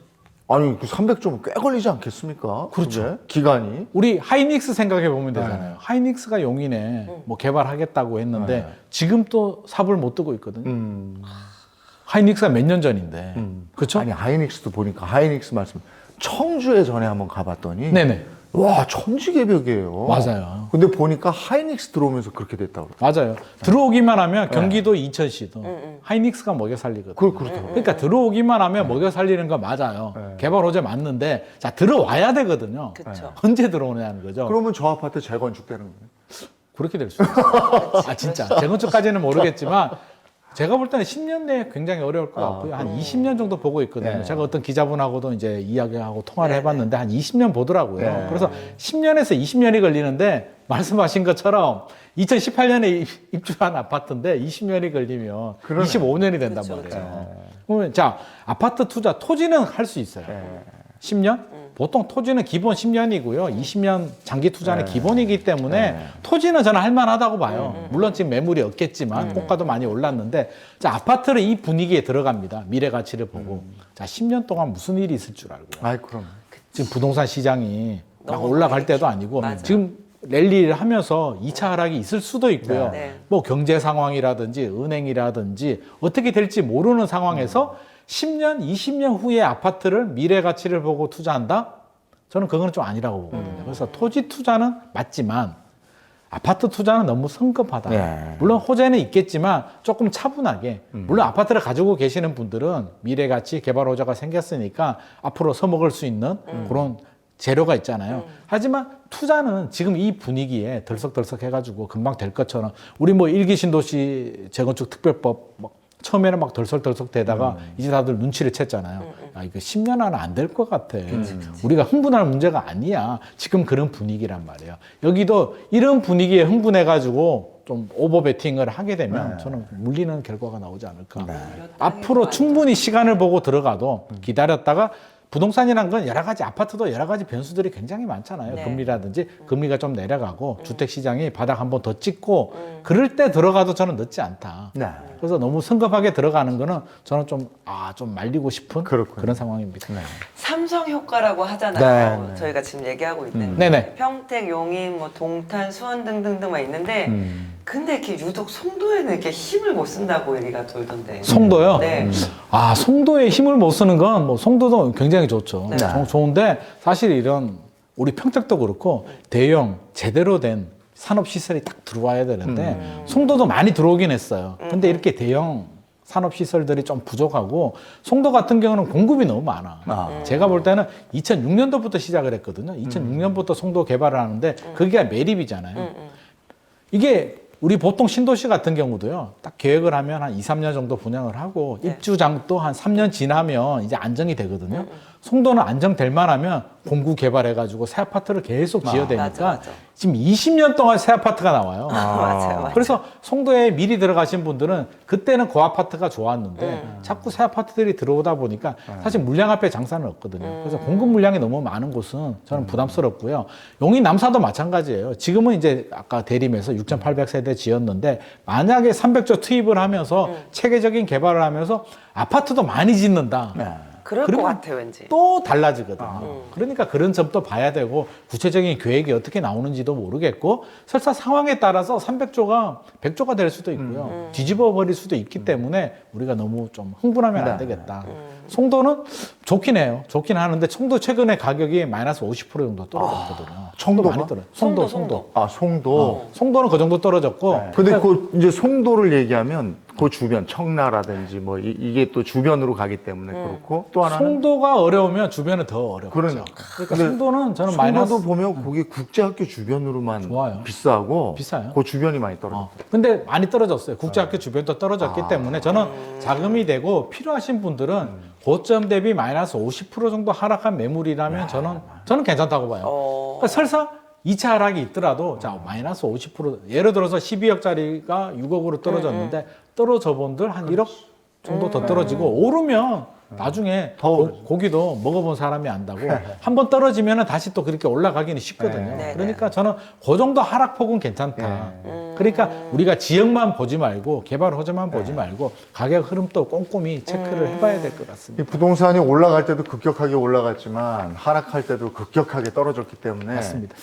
아니 그 300조 꽤 걸리지 않겠습니까? 그렇죠. 그게? 기간이. 우리 하이닉스 생각해 보면 되잖아요. 하이닉스가 용인에 뭐 개발하겠다고 했는데 지금 또 삽을 못 뜨고 있거든요. 하이닉스가 몇 년 전인데. 그렇죠? 아니 하이닉스도 보니까 하이닉스 말씀 청주에 전에 한번 가봤더니 네네. 와, 천지개벽이에요. 맞아요. 근데 보니까 하이닉스 들어오면서 그렇게 됐다고 그러더라고요. 맞아요. 들어오기만 하면 경기도 인천시도 하이닉스가 먹여 살리거든요. 그렇더라고요. 그러니까 들어오기만 하면 먹여 살리는 거 맞아요. 네. 개발 호재 맞는데 자 들어와야 되거든요. 그쵸. 언제 들어오냐는 거죠. 그러면 저 아파트 재건축되는 거예요? 그렇게 될 수 있어요. 아 진짜 재건축까지는 모르겠지만 제가 볼 때는 10년 내에 굉장히 어려울 것 같고요. 한 20년 정도 보고 있거든요. 네. 제가 어떤 기자분하고도 이제 이야기하고 통화를 네, 해봤는데 한 20년 보더라고요. 네. 그래서 10년에서 20년이 걸리는데 말씀하신 것처럼 2018년에 입주한 아파트인데 20년이 걸리면 그러네. 25년이 된단 그렇죠, 말이에요. 그러면 자 아파트 투자 토지는 할 수 있어요. 네. 10년? 보통 토지는 기본 10년이고요. 20년 장기 투자는 네. 기본이기 때문에 네. 토지는 저는 할만하다고 봐요. 물론 지금 매물이 없겠지만 호가도 많이 올랐는데 자 아파트는 이 분위기에 들어갑니다. 미래 가치를 보고 자 10년 동안 무슨 일이 있을 줄 알고요. 아이, 그럼. 지금 부동산 시장이 막 너무 올라갈 많이 때도 아니고 맞아. 지금 랠리를 하면서 2차 하락이 있을 수도 있고요. 네. 뭐 경제 상황이라든지 은행이라든지 어떻게 될지 모르는 상황에서 10년, 20년 후에 아파트를 미래 가치를 보고 투자한다? 저는 그거는 좀 아니라고 보거든요. 그래서 토지 투자는 맞지만 아파트 투자는 너무 성급하다. 네. 물론 호재는 있겠지만 조금 차분하게. 물론 아파트를 가지고 계시는 분들은 미래 가치 개발 호재가 생겼으니까 앞으로 써먹을 수 있는 그런 재료가 있잖아요. 하지만 투자는 지금 이 분위기에 덜썩덜썩 해가지고 금방 될 것처럼 우리 뭐 일기 신도시 재건축 특별법 막 처음에는 막 덜썩덜썩 되다가 이제 다들 눈치를 챘잖아요. 아, 이거 10년 안에 안 될 것 같아. 우리가 흥분할 문제가 아니야. 지금 그런 분위기란 말이에요. 여기도 이런 분위기에 흥분해가지고 좀 오버 베팅을 하게 되면 저는 물리는 결과가 나오지 않을까. 앞으로 충분히 시간을 보고 들어가도 기다렸다가 부동산이란 건 여러 가지 아파트도 여러 가지 변수들이 굉장히 많잖아요. 네. 금리라든지 금리가 좀 내려가고 주택 시장이 바닥 한번 더 찍고 그럴 때 들어가도 저는 늦지 않다. 네. 그래서 너무 성급하게 들어가는 거는 저는 좀 말리고 싶은 그렇군요. 그런 상황입니다. 삼성 효과라고 하잖아요. 네, 네. 저희가 지금 얘기하고 있는데 네네. 평택, 용인, 뭐 동탄, 수원 등등등 막 있는데 근데 이렇게 유독 송도에는 이렇게 힘을 못 쓴다고 얘기가 돌던데. 송도요? 네. 송도에 힘을 못 쓰는 건 뭐 송도도 굉장히 좋죠. 네. 좋은데 사실 이런 우리 평택도 그렇고 대형 제대로 된 산업시설이 딱 들어와야 되는데 송도도 많이 들어오긴 했어요. 근데 이렇게 대형 산업시설들이 좀 부족하고 송도 같은 경우는 공급이 너무 많아. 제가 볼 때는 2006년도부터 시작을 했거든요. 2006년부터 송도 개발을 하는데 그게 매립이잖아요. 이게 우리 보통 신도시 같은 경우도요, 딱 계획을 하면 한 2, 3년 정도 분양을 하고 네. 입주장도 한 3년 지나면 이제 안정이 되거든요. 송도는 안정될 만하면 공구 개발해가지고 새 아파트를 계속 지어야 되니까 맞아. 지금 20년 동안 새 아파트가 나와요. 맞아요. 그래서 송도에 미리 들어가신 분들은 그때는 그 아파트가 좋았는데 자꾸 새 아파트들이 들어오다 보니까 사실 물량 앞에 장사는 없거든요. 그래서 공급 물량이 너무 많은 곳은 저는 부담스럽고요. 용인 남사도 마찬가지예요. 지금은 이제 아까 대림에서 6,800세대 지었는데 만약에 300조 투입을 하면서 체계적인 개발을 하면서 아파트도 많이 짓는다. 그럴 것 그러면 같아 왠지. 또 달라지거든요. 그러니까 그런 점도 봐야 되고 구체적인 계획이 어떻게 나오는지도 모르겠고 설사 상황에 따라서 300조가 100조가 될 수도 있고요. 뒤집어 버릴 수도 있기 때문에 우리가 너무 좀 흥분하면 안 되겠다. 송도는 좋긴 해요. 좋긴 하는데 송도 최근에 가격이 마이너스 50% 정도 떨어졌거든요. 청도가? 많이 떨어요. 송도. 송도. 송도는 그 정도 떨어졌고 근데 그 이제 송도를 얘기하면 그 주변 청라라든지 뭐 이게 또 주변으로 가기 때문에 그렇고 또 하나는 송도가 어려우면 주변은 더 어렵죠. 그러네요. 그러니까 근데 송도는 저는 송도도 마이너스 보면 거기 국제학교 주변으로만 좋아요. 비싸고 비싸요? 그 주변이 많이 떨어져. 근데 많이 떨어졌어요. 국제학교 주변도 떨어졌기 때문에 저는 자금이 되고 필요하신 분들은 고점 대비 마이너스 50% 정도 하락한 매물이라면 저는 괜찮다고 봐요. 그러니까 설사 2차 하락이 있더라도 자 마이너스 50% 예를 들어서 12억짜리가 6억으로 떨어졌는데 떨어져 본들 한 1억 정도 더 떨어지고 오르면 나중에 고기도 먹어본 사람이 안다고 한번 떨어지면 다시 또 그렇게 올라가기는 쉽거든요. 네. 그러니까 저는 그 정도 하락폭은 괜찮다. 그러니까 우리가 지역만 보지 말고 개발 호재만 보지 말고 가격 흐름도 꼼꼼히 체크를 해봐야 될 것 같습니다. 이 부동산이 올라갈 때도 급격하게 올라갔지만 하락할 때도 급격하게 떨어졌기 때문에 맞습니다.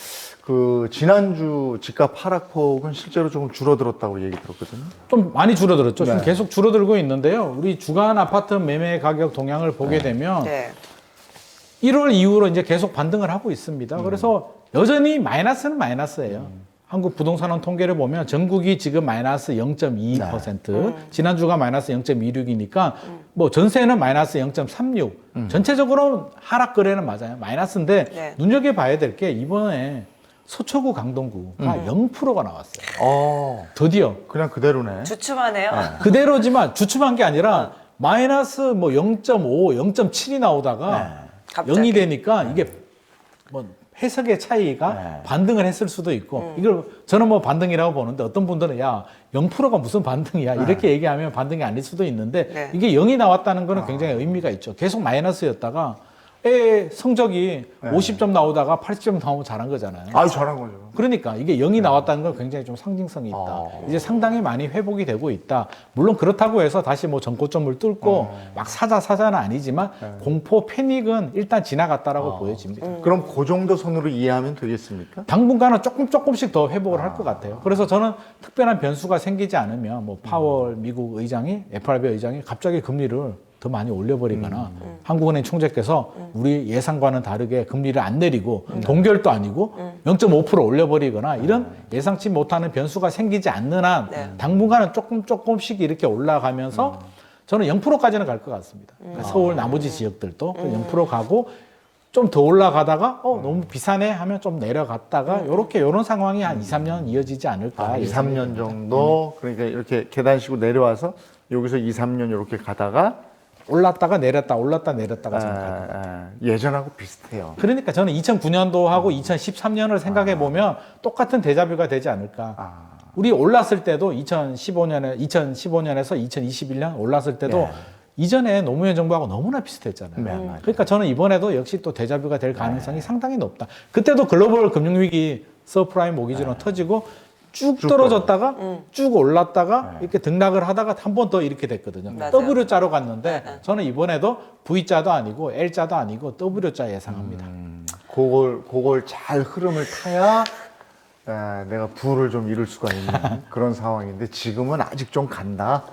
그 지난주 집값 하락폭은 실제로 조금 줄어들었다고 얘기 들었거든요. 좀 많이 줄어들었죠. 지금 네. 계속 줄어들고 있는데요. 우리 주간 아파트 매매 가격 동향을 보게 되면 네. 1월 이후로 이제 계속 반등을 하고 있습니다. 그래서 여전히 마이너스는 마이너스예요. 한국 부동산원 통계를 보면 전국이 지금 마이너스 0.2%, 지난주가 마이너스 0.26이니까 뭐 전세는 마이너스 0.36, 전체적으로 하락 거래는 맞아요. 마이너스인데 네. 눈여겨봐야 될 게 이번에 서초구 강동구가 0%가 나왔어요. 드디어. 그냥 그대로네. 주춤하네요. 그대로지만 주춤한 게 아니라 마이너스 뭐 0.5, 0.7이 나오다가 갑자기. 0이 되니까 이게 뭐 해석의 차이가 반등을 했을 수도 있고 이걸 저는 뭐 반등이라고 보는데 어떤 분들은 야 0%가 무슨 반등이야 이렇게 얘기하면 반등이 아닐 수도 있는데 네. 이게 0이 나왔다는 거는 굉장히 의미가 있죠. 계속 마이너스였다가 성적이 50점 나오다가 80점 나오면 잘한 거잖아요. 아유, 잘한 거죠. 그러니까 이게 0이 나왔다는 건 굉장히 좀 상징성이 있다. 이제 상당히 많이 회복이 되고 있다. 물론 그렇다고 해서 다시 뭐 전고점을 뚫고 막 사자는 아니지만 공포 패닉은 일단 지나갔다라고 보여집니다. 그럼 그 정도 선으로 이해하면 되겠습니까? 당분간은 조금씩 더 회복을 할 것 같아요. 그래서 저는 특별한 변수가 생기지 않으면 뭐 파월 미국 의장이 FRB 의장이 갑자기 금리를 더 많이 올려버리거나 한국은행 총재께서 우리 예상과는 다르게 금리를 안 내리고 동결도 아니고 0.5% 올려버리거나 이런 예상치 못하는 변수가 생기지 않는 한 네. 당분간은 조금씩 이렇게 올라가면서 저는 0%까지는 갈 것 같습니다. 그러니까 서울 나머지 지역들도 0% 가고 좀 더 올라가다가 너무 비싸네 하면 좀 내려갔다가 요런 상황이 한 2, 3년 이어지지 않을까. 2, 3년 정도 그러니까 이렇게 계단식으로 내려와서 여기서 2, 3년 이렇게 가다가 올랐다가 내렸다 올랐다 내렸다가 저는 가요. 예전하고 비슷해요. 그러니까 저는 2009년도하고 2013년을 생각해 보면 똑같은 데자뷰가 되지 않을까. 우리 올랐을 때도 2015년에서 2021년 올랐을 때도 이전에 노무현 정부하고 너무나 비슷했잖아요. 네, 맞아요. 그러니까 저는 이번에도 역시 또 데자뷰가 될 가능성이 상당히 높다. 그때도 글로벌 금융위기 서프라임 모기지론 터지고 쭉 떨어졌다가 쭉 올랐다가 이렇게 등락을 하다가 한 번 더 이렇게 됐거든요. 맞아요. W자로 갔는데 저는 이번에도 V자도 아니고 L자도 아니고 W자 예상합니다. 그걸 잘 흐름을 타야 내가 부를 좀 이룰 수가 있는 그런 상황인데 지금은 아직 좀 간다.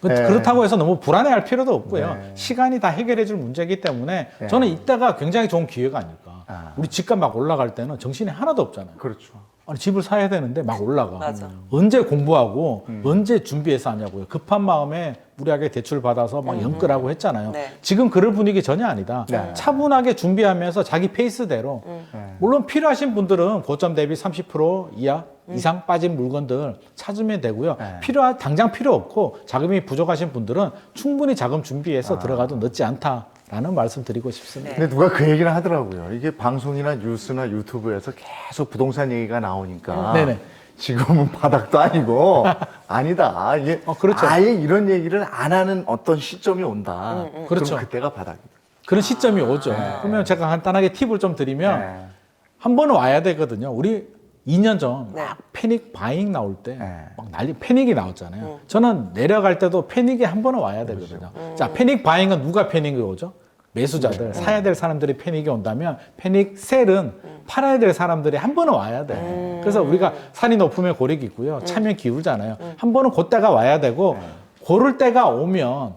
그렇다고 해서 너무 불안해할 필요도 없고요. 네. 시간이 다 해결해 줄 문제이기 때문에 저는 이때가 굉장히 좋은 기회가 아닐까. 우리 집값 막 올라갈 때는 정신이 하나도 없잖아요. 그렇죠. 아니, 집을 사야 되는데 막 올라가. 맞아. 언제 공부하고 언제 준비해서 하냐고요. 급한 마음에 무리하게 대출 받아서 막 연끌하고 했잖아요. 네. 지금 그럴 분위기 전혀 아니다. 네. 차분하게 준비하면서 자기 페이스대로 물론 필요하신 분들은 고점 대비 30% 이하 이상 빠진 물건들 찾으면 되고요. 당장 필요 없고 자금이 부족하신 분들은 충분히 자금 준비해서 들어가도 늦지 않다라는 말씀 드리고 싶습니다. 근데 누가 그 얘기를 하더라고요. 이게 방송이나 뉴스나 유튜브에서 계속 부동산 얘기가 나오니까 네네. 지금은 바닥도 아니고 아니다. 이게 그렇죠. 아예 이런 얘기를 안 하는 어떤 시점이 온다. 그렇죠. 그럼 그때가 바닥이다. 그런 시점이 오죠. 그러면 제가 간단하게 팁을 좀 드리면 한 번은 와야 되거든요. 우리 2년 전 막 패닉 바잉 나올 때 막 난리 패닉이 나왔잖아요. 저는 내려갈 때도 패닉이 한 번은 와야 되거든요. 자, 패닉 바잉은 누가 패닉이 오죠? 매수자들, 사야 될 사람들이 패닉이 온다면 패닉 셀은 팔아야 될 사람들이 한 번은 와야 돼. 그래서 우리가 산이 높으면 고리가 있고요. 차면 기울잖아요. 한 번은 그때가 와야 되고 고를 때가 오면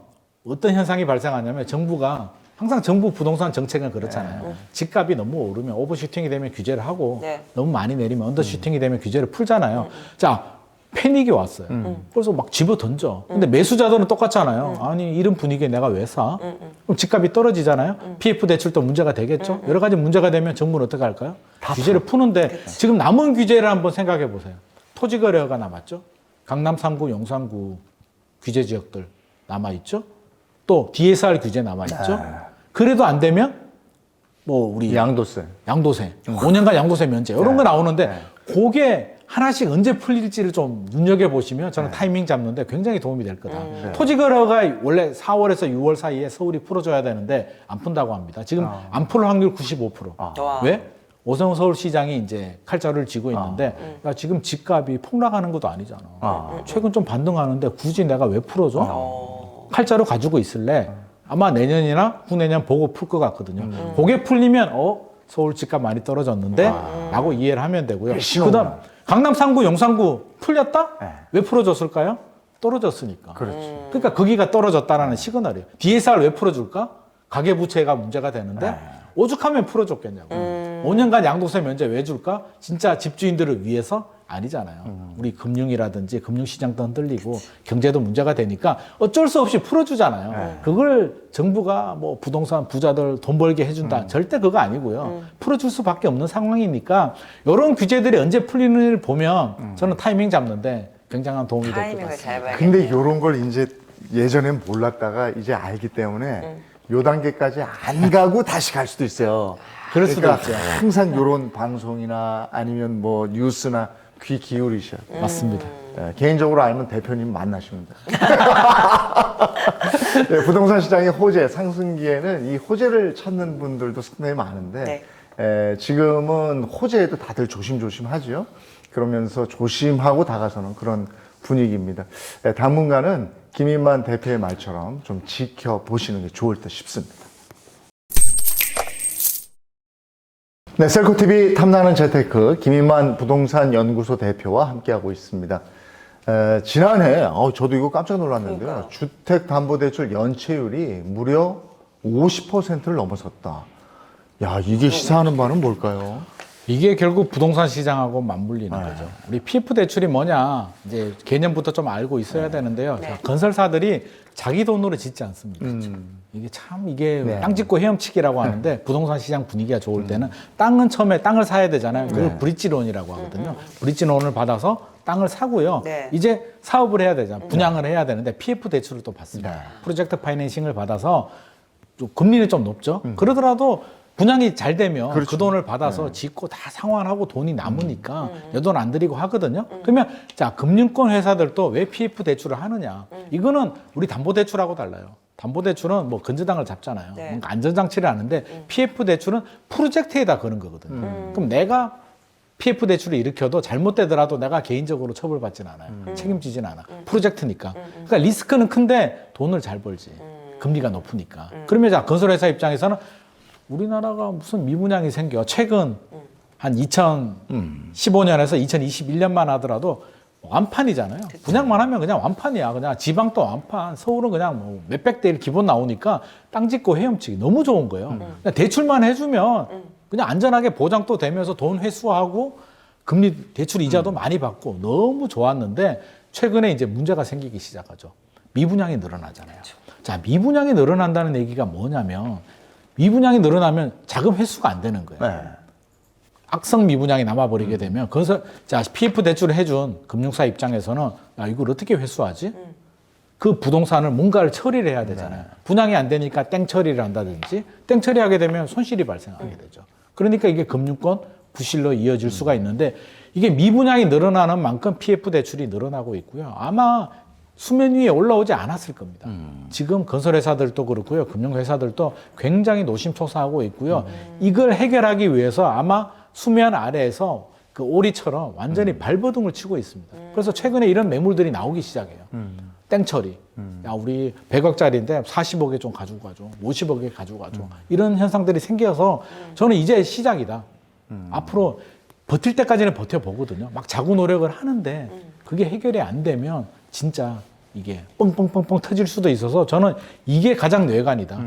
어떤 현상이 발생하냐면 정부가 항상 정부 부동산 정책은 그렇잖아요. 집값이 너무 오르면 오버슈팅이 되면 규제를 하고 너무 많이 내리면 언더슈팅이 되면 규제를 풀잖아요. 자, 패닉이 왔어요. 그래서 막 집어 던져. 근데 매수자들은 똑같잖아요. 아니 이런 분위기에 내가 왜 사? 그럼 집값이 떨어지잖아요. PF 대출도 문제가 되겠죠. 여러 가지 문제가 되면 정부는 어떻게 할까요? 규제를 푸는데 지금 남은 규제를 한번 생각해 보세요. 토지거래가 남았죠. 강남 3구, 용산구 규제 지역들 남아있죠. 또 DSR 규제 남아있죠. 그래도 안 되면 뭐 우리 양도세. 5년간 양도세 면제 이런 거 나오는데 그게 하나씩 언제 풀릴지를 좀 눈여겨보시면 저는 타이밍 잡는데 굉장히 도움이 될 거다. 토지거래가 원래 4월에서 6월 사이에 서울이 풀어줘야 되는데 안 푼다고 합니다. 지금 안 풀 확률 95%. 와. 왜? 오세훈 서울시장이 이제 칼자루를 쥐고 있는데 야, 지금 집값이 폭락하는 것도 아니잖아. 최근 좀 반등하는데 굳이 내가 왜 풀어줘? 칼자루 가지고 있을래? 아마 내년이나 후내년 보고 풀 것 같거든요. 그게 풀리면 서울 집값 많이 떨어졌는데 라고 이해를 하면 되고요. 그다음 강남 3구, 용산구 풀렸다? 왜 풀어줬을까요? 떨어졌으니까. 그렇지. 그러니까 거기가 떨어졌다라는 시그널이에요. DSR 왜 풀어줄까? 가계부채가 문제가 되는데 오죽하면 풀어줬겠냐고. 5년간 양도세 면제 왜 줄까? 진짜 집주인들을 위해서 아니잖아요. 우리 금융이라든지 금융시장도 흔들리고 경제도 문제가 되니까 어쩔 수 없이 풀어주잖아요. 그걸 정부가 뭐 부동산 부자들 돈 벌게 해준다. 절대 그거 아니고요. 풀어줄 수밖에 없는 상황이니까 이런 규제들이 언제 풀리는지를 보면 저는 타이밍 잡는데 굉장한 도움이 될 것 타이밍을 같습니다. 잘 봐야 근데 이런 걸 이제 예전엔 몰랐다가 이제 알기 때문에 요 단계까지 안 가고 다시 갈 수도 있어요. 그럴 수도 그러니까 있죠. 항상 이런 방송이나 아니면 뭐 뉴스나 귀 기울이셔야 돼요. 맞습니다. 예, 개인적으로 알면 대표님 만나시면 돼요. 예, 부동산 시장의 호재, 상승기에는 이 호재를 찾는 분들도 상당히 많은데 지금은 호재에도 다들 조심조심 하죠. 그러면서 조심하고 다가서는 그런 분위기입니다. 당분간은 김인만 대표의 말처럼 좀 지켜보시는 게 좋을 듯 싶습니다. 네, 셀코TV 탐나는 재테크 김인만 부동산 연구소 대표와 함께하고 있습니다. 지난해 저도 이거 깜짝 놀랐는데요. 그러니까요. 주택담보대출 연체율이 무려 50%를 넘어섰다. 야, 이게 시사하는 바는 뭘까요? 이게 결국 부동산 시장하고 맞물리는 거죠. 우리 PF 대출이 뭐냐 이제 개념부터 좀 알고 있어야 되는데요. 네. 자, 건설사들이 자기 돈으로 짓지 않습니다. 이게 참 이게 네. 땅 짓고 헤엄치기라고 하는데 부동산 시장 분위기가 좋을 때는 땅은 처음에 땅을 사야 되잖아요. 그걸 브릿지론이라고 하거든요. 브릿지론을 받아서 땅을 사고요. 네. 이제 사업을 해야 되잖아요. 분양을 해야 되는데 PF 대출을 또 받습니다. 네. 프로젝트 파이낸싱을 받아서 좀 금리는 좀 높죠. 그러더라도 분양이 잘 되면 그렇죠. 그 돈을 받아서 짓고 다 상환하고 돈이 남으니까 내 돈 안 들이고 하거든요. 그러면 자 금융권 회사들도 왜 PF 대출을 하느냐? 이거는 우리 담보대출하고 달라요. 담보대출은 뭐 건저당을 잡잖아요. 네. 뭔가 안전장치를 하는데 PF 대출은 프로젝트에다 거는 거거든요. 그럼 내가 PF 대출을 일으켜도 잘못되더라도 내가 개인적으로 처벌받진 않아요. 책임지진 않아. 프로젝트니까. 그러니까 리스크는 큰데 돈을 잘 벌지. 금리가 높으니까. 그러면 자 건설회사 입장에서는 우리나라가 무슨 미분양이 생겨. 최근 한 2015년에서 2021년만 하더라도 완판이잖아요. 분양만 하면 그냥 완판이야. 그냥 지방도 완판. 서울은 그냥 뭐 몇백 대 일 기본 나오니까 땅 짓고 헤엄치기 너무 좋은 거예요. 그냥 대출만 해주면 그냥 안전하게 보장도 되면서 돈 회수하고 금리 대출 이자도 많이 받고 너무 좋았는데 최근에 이제 문제가 생기기 시작하죠. 미분양이 늘어나잖아요. 자, 미분양이 늘어난다는 얘기가 뭐냐면 미분양이 늘어나면 자금 회수가 안 되는 거예요. 네. 악성 미분양이 남아버리게 되면 그래서 자 PF 대출을 해준 금융사 입장에서는 야 이걸 어떻게 회수하지? 그 부동산을 뭔가를 처리를 해야 되잖아요. 분양이 안 되니까 땡 처리를 한다든지 땡 처리하게 되면 손실이 발생하게 되죠. 그러니까 이게 금융권 부실로 이어질 수가 있는데 이게 미분양이 늘어나는 만큼 PF 대출이 늘어나고 있고요. 아마 수면 위에 올라오지 않았을 겁니다. 지금 건설회사들도 그렇고요. 금융회사들도 굉장히 노심초사하고 있고요. 이걸 해결하기 위해서 아마 수면 아래에서 그 오리처럼 완전히 발버둥을 치고 있습니다. 그래서 최근에 이런 매물들이 나오기 시작해요. 땡처리. 야, 우리 100억짜리인데 40억에 좀 가지고 가죠. 50억에 가지고 가죠. 이런 현상들이 생겨서 저는 이제 시작이다. 앞으로 버틸 때까지는 버텨보거든요. 막 자구 노력을 하는데 그게 해결이 안 되면 진짜 이게 뻥뻥뻥뻥 터질 수도 있어서 저는 이게 가장 뇌관이다.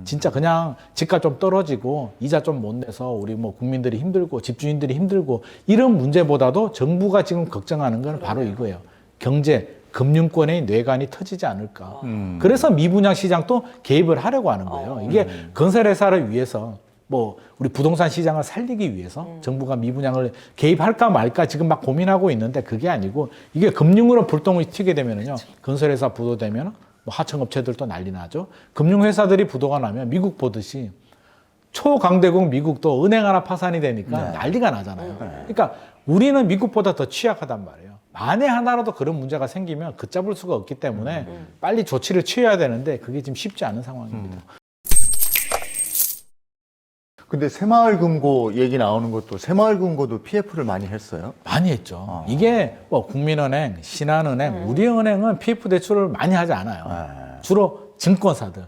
진짜 그냥 집값 좀 떨어지고 이자 좀 못 내서 우리 뭐 국민들이 힘들고 집주인들이 힘들고 이런 문제보다도 정부가 지금 걱정하는 건 바로 이거예요. 경제, 금융권의 뇌관이 터지지 않을까. 그래서 미분양 시장도 개입을 하려고 하는 거예요. 이게 건설회사를 위해서 뭐 우리 부동산 시장을 살리기 위해서 정부가 미분양을 개입할까 말까 지금 막 고민하고 있는데 그게 아니고 이게 금융으로 불똥을 튀게 되면은요 건설회사 부도되면 뭐 하청업체들도 난리 나죠. 금융회사들이 부도가 나면 미국 보듯이 초강대국 미국도 은행 하나 파산이 되니까 난리가 나잖아요. 그러니까 우리는 미국보다 더 취약하단 말이에요. 만에 하나라도 그런 문제가 생기면 걷잡을 수가 없기 때문에 빨리 조치를 취해야 되는데 그게 지금 쉽지 않은 상황입니다. 근데 새마을금고 얘기 나오는 것도 새마을금고도 PF를 많이 했어요. 많이 했죠. 이게 뭐 국민은행, 신한은행, 우리은행은 PF 대출을 많이 하지 않아요. 주로 증권사들,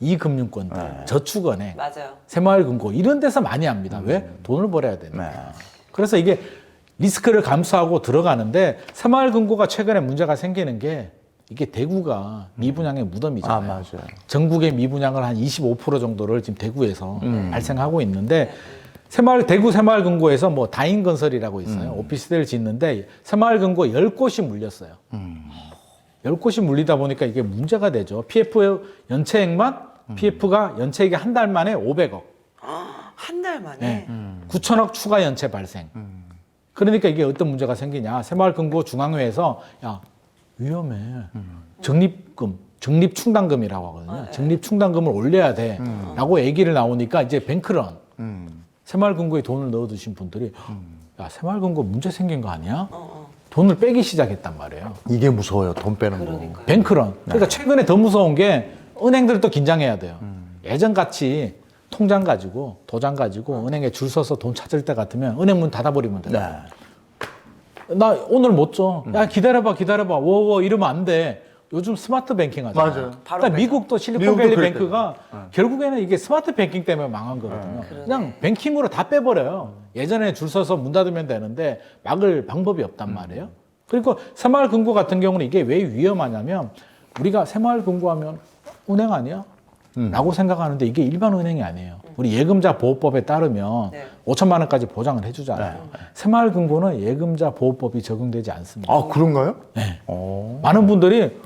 이금융권들, 저축은행, 맞아요. 새마을금고 이런 데서 많이 합니다. 왜? 돈을 벌어야 되니까. 그래서 이게 리스크를 감수하고 들어가는데 새마을금고가 최근에 문제가 생기는 게 이게 대구가 미분양의 무덤이잖아요. 아, 맞아요. 전국의 미분양을 한 25% 정도를 지금 대구에서 발생하고 있는데 대구 새마을금고에서 뭐 다인건설이라고 있어요. 오피스텔을 짓는데 새마을금고 10곳이 물렸어요. 10곳이 물리다 보니까 이게 문제가 되죠. PF 연체액만 PF가 연체액이 한 달 만에 500억. 한 달 만에. 네. 9천억 추가 연체 발생. 그러니까 이게 어떤 문제가 생기냐. 새마을금고 중앙회에서 야 위험해. 적립금, 적립충당금이라고 하거든요. 적립충당금을 올려야 돼. 라고 얘기를 나오니까 이제 뱅크런. 새마을금고에 돈을 넣어두신 분들이 야 새마을금고 문제 생긴 거 아니야? 돈을 빼기 시작했단 말이에요. 이게 무서워요. 돈 빼는 거. 그러니까요. 뱅크런. 그러니까 최근에 더 무서운 게 은행들도 긴장해야 돼요. 예전 같이 통장 가지고 도장 가지고 은행에 줄 서서 돈 찾을 때 같으면 은행 문 닫아버리면 돼요. 나 오늘 못 줘. 야 기다려봐. 워워 이러면 안 돼. 요즘 스마트 뱅킹 하잖아요. 맞아요. 바로 그러니까 미국도 실리콘밸리 미국도 뱅크가 결국에는 이게 스마트 뱅킹 때문에 망한 거거든요. 그냥 뱅킹으로 다 빼버려요. 예전에 줄 서서 문 닫으면 되는데 막을 방법이 없단 말이에요. 그리고 새마을금고 같은 경우는 이게 왜 위험하냐면 우리가 새마을금고하면 은행 아니야? 라고 생각하는데 이게 일반 은행이 아니에요. 우리 예금자 보호법에 따르면 네. 5천만 원까지 보장을 해주잖아요. 새마을금고는 예금자 보호법이 적용되지 않습니다. 아, 그런가요? 네. 많은 분들이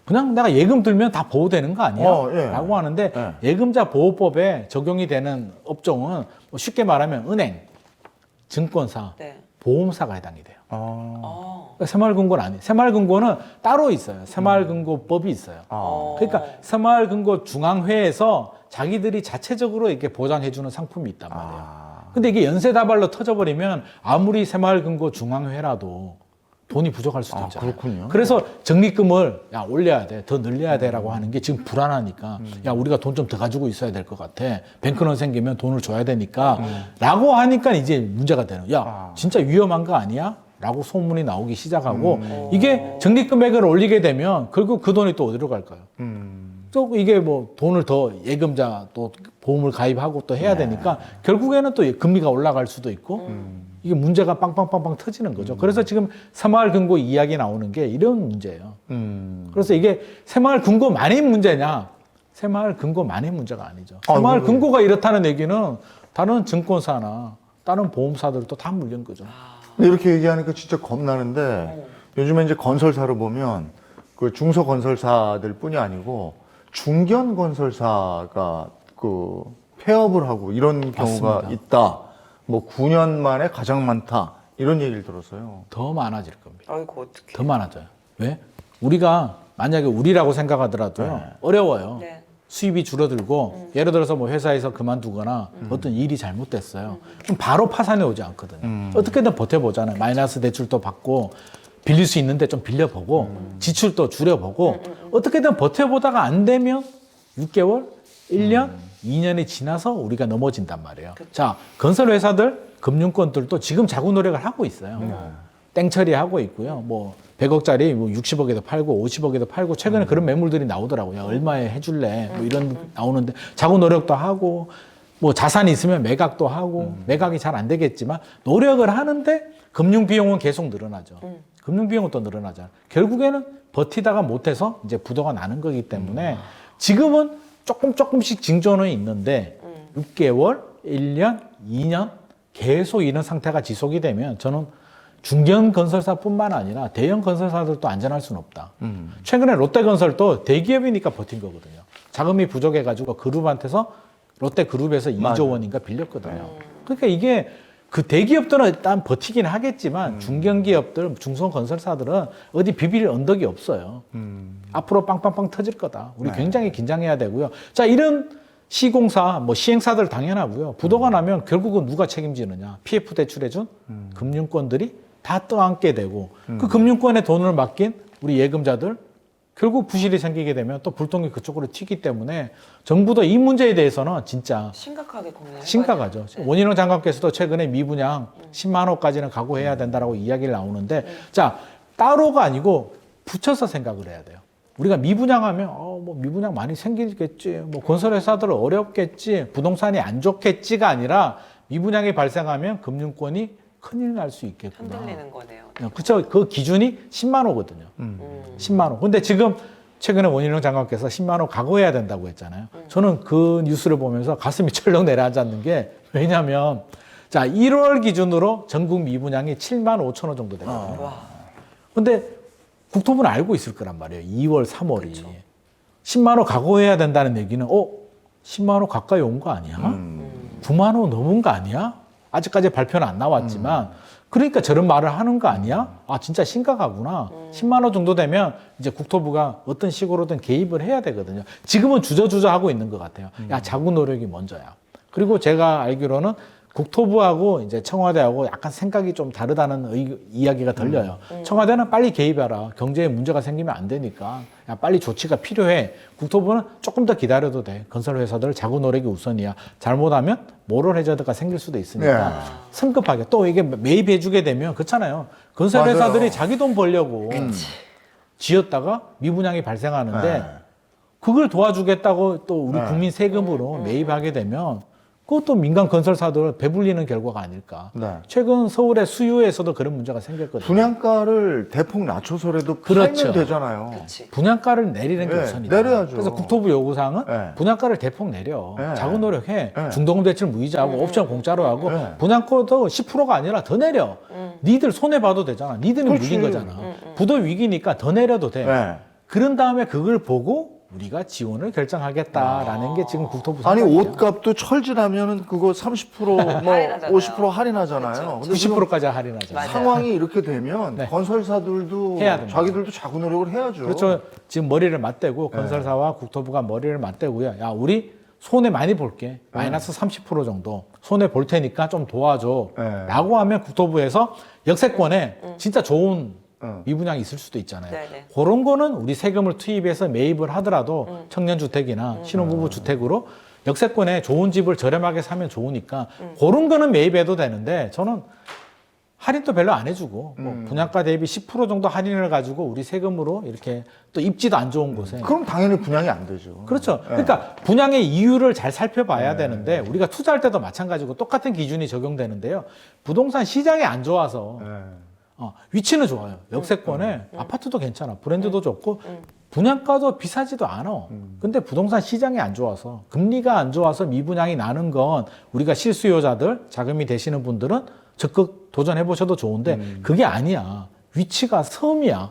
그냥 내가 예금 들면 다 보호되는 거 아니야? 예. 라고 하는데 예. 예금자 보호법에 적용이 되는 업종은 뭐 쉽게 말하면 은행, 증권사, 네. 보험사가 해당이 돼요. 어. 새마을금고는 아니에요. 새마을금고는 따로 있어요. 새마을금고법이 있어요. 그러니까 새마을금고 중앙회에서 자기들이 자체적으로 이렇게 보장해주는 상품이 있단 말이에요. 근데 이게 연쇄다발로 터져버리면 아무리 새마을금고 중앙회라도 돈이 부족할 수도 있잖아요. 그렇군요. 그래서 적립금을 야 올려야 돼, 더 늘려야 돼라고 하는 게 지금 불안하니까 야 우리가 돈 좀 더 가지고 있어야 될 것 같아. 뱅크런 생기면 돈을 줘야 되니까.라고 하니까 이제 문제가 되는. 야 진짜 위험한 거 아니야? 라고 소문이 나오기 시작하고 이게 적립금액을 올리게 되면 결국 그 돈이 또 어디로 갈까요? 또 이게 뭐 돈을 더 예금자 또 보험을 가입하고 또 해야 되니까 결국에는 또 금리가 올라갈 수도 있고 이게 문제가 빵빵빵빵 터지는 거죠. 그래서 지금 새마을금고 이야기 나오는 게 이런 문제예요. 그래서 이게 새마을금고만의 문제냐? 새마을금고만의 문제가 아니죠. 새마을금고가 이렇다는 얘기는 다른 증권사나 다른 보험사들도 다 물린 거죠. 근데 이렇게 얘기하니까 진짜 겁나는데 요즘에 이제 건설사를 보면 그 중소건설사들 뿐이 아니고 중견건설사가 그 폐업을 하고 이런 경우가 맞습니다. 있다. 뭐 9년 만에 가장 많다. 이런 얘기를 들었어요. 더 많아질 겁니다. 아이고 어떡해. 더 많아져요. 왜? 우리가 만약에 우리라고 생각하더라도요. 어려워요. 네. 수입이 줄어들고 예를 들어서 뭐 회사에서 그만두거나 어떤 일이 잘못됐어요. 그럼 바로 파산해 오지 않거든요. 어떻게든 버텨보잖아요. 마이너스 대출도 받고 빌릴 수 있는데 좀 빌려보고 지출도 줄여보고 어떻게든 버텨보다가 안 되면 6개월, 1년, 2년이 지나서 우리가 넘어진단 말이에요. 자, 건설회사들, 금융권들도 지금 자구 노력을 하고 있어요. 땡처리하고 있고요. 뭐 100억짜리 뭐 60억에도 팔고 50억에도 팔고 최근에 그런 매물들이 나오더라고요. 얼마에 해줄래? 뭐 이런 나오는데 자구 노력도 하고 뭐 자산이 있으면 매각도 하고 매각이 잘 안 되겠지만 노력을 하는데 금융 비용은 계속 늘어나죠. 금융 비용은 또 늘어나잖아요. 결국에는 버티다가 못해서 이제 부도가 나는 거기 때문에 지금은 조금씩 징조는 있는데 6개월, 1년, 2년 계속 이런 상태가 지속이 되면 저는 중견 건설사뿐만 아니라 대형 건설사들도 안전할 수는 없다. 최근에 롯데건설도 대기업이니까 버틴 거거든요. 자금이 부족해가지고 그룹한테서 롯데그룹에서 2조 원인가 빌렸거든요. 그러니까 이게 그 대기업들은 일단 버티긴 하겠지만 중견기업들, 중소건설사들은 어디 비빌 언덕이 없어요. 앞으로 빵빵빵 터질 거다. 우리 굉장히 긴장해야 되고요. 자, 이런 시공사, 뭐 시행사들 당연하고요. 부도가 나면 결국은 누가 책임지느냐. PF 대출해준 금융권들이 다 떠안게 되고 그 금융권에 돈을 맡긴 우리 예금자들 결국 부실이 생기게 되면 또 불똥이 그쪽으로 튀기 때문에 정부도 이 문제에 대해서는 진짜 심각하게 고민해요. 심각하죠. 원희룡 장관께서도 최근에 미분양 10만 호까지는 각오해야 된다라고 이야기를 나오는데 자, 따로가 아니고 붙여서 생각을 해야 돼요. 우리가 미분양하면 뭐 미분양 많이 생기겠지. 뭐 건설회사들 어렵겠지. 부동산이 안 좋겠지가 아니라 미분양이 발생하면 금융권이 큰일 날 수 있겠구나. 흔들리는 거네요. 그쵸. 그 기준이 10만 호거든요. 10만 호. 근데 지금 최근에 원희룡 장관께서 10만 호 각오해야 된다고 했잖아요. 저는 그 뉴스를 보면서 가슴이 철렁 내려앉았는 게 왜냐면 자 1월 기준으로 전국 미분양이 7만 5천 호 정도 되거든요. 와. 근데 국토부는 알고 있을 거란 말이에요. 2월, 3월이. 10만 호 각오해야 된다는 얘기는 10만 호 가까이 온 거 아니야? 9만 호 넘은 거 아니야? 아직까지 발표는 안 나왔지만 그러니까 저런 말을 하는 거 아니야? 아 진짜 심각하구나. 10만 호 정도 되면 이제 국토부가 어떤 식으로든 개입을 해야 되거든요. 지금은 주저주저 하고 있는 것 같아요. 야 자구 노력이 먼저야. 그리고 제가 알기로는 국토부하고 이제 청와대하고 약간 생각이 좀 다르다는 이야기가 들려요. 청와대는 빨리 개입해라. 경제에 문제가 생기면 안 되니까. 야, 빨리 조치가 필요해. 국토부는 조금 더 기다려도 돼. 건설회사들 자구 노력이 우선이야. 잘못하면 모럴 해저드가 생길 수도 있으니까 네. 성급하게 또 이게 매입해주게 되면 그렇잖아요. 건설회사들이 맞아요. 자기 돈 벌려고 지었다가 미분양이 발생하는데 네. 그걸 도와주겠다고 또 우리 국민 세금으로 매입하게 되면 그것도 민간 건설사들 배불리는 결과가 아닐까. 네. 최근 서울의 수유에서도 그런 문제가 생겼거든요. 분양가를 대폭 낮춰서라도 그렇죠. 팔면 되잖아요. 그렇지. 분양가를 내리는 게 네, 우선이다. 내려야죠. 그래서 국토부 요구사항은 네. 분양가를 대폭 내려. 네. 자구 노력해. 네. 중도금대출 무이자하고 옵션 공짜로 하고 네. 분양가도 10%가 아니라 더 내려. 니들 손해봐도 되잖아. 니들은 그렇지. 물린 거잖아. 부도 위기니까 더 내려도 돼. 네. 그런 다음에 그걸 보고 우리가 지원을 결정하겠다라는 게 지금 국토부 아니 생각이에요. 옷값도 철질하면 그거 30% 뭐 할인하잖아요. 50% 할인하잖아요. 근데 지금 90%까지 할인하죠. 맞아요. 상황이 이렇게 되면 네. 건설사들도 해야 됩니다. 자기들도 자구 노력을 해야죠. 그렇죠. 지금 머리를 맞대고 건설사와 국토부가 머리를 맞대고요. 야, 우리 손해 많이 볼게. 마이너스 30% 정도 손해 볼 테니까 좀 도와줘. 네. 라고 하면 국토부에서 역세권에 진짜 좋은 미분양이 있을 수도 있잖아요. 네네. 그런 거는 우리 세금을 투입해서 매입을 하더라도 청년주택이나 신혼부부 주택으로 역세권에 좋은 집을 저렴하게 사면 좋으니까 그런 거는 매입해도 되는데 저는 할인도 별로 안 해주고 뭐 분양가 대비 10% 정도 할인을 가지고 우리 세금으로 이렇게 또 입지도 안 좋은 곳에 그럼 당연히 분양이 안 되죠. 그렇죠. 네. 그러니까 분양의 이유를 잘 살펴봐야 되는데 우리가 투자할 때도 마찬가지고 똑같은 기준이 적용되는데요. 부동산 시장이 안 좋아서 네. 위치는 좋아요. 역세권에 아파트도 괜찮아. 브랜드도 좋고 분양가도 비싸지도 않아. 근데 부동산 시장이 안 좋아서 금리가 안 좋아서 미분양이 나는 건 우리가 실수요자들 자금이 되시는 분들은 적극 도전해 보셔도 좋은데 그게 아니야. 위치가 섬이야.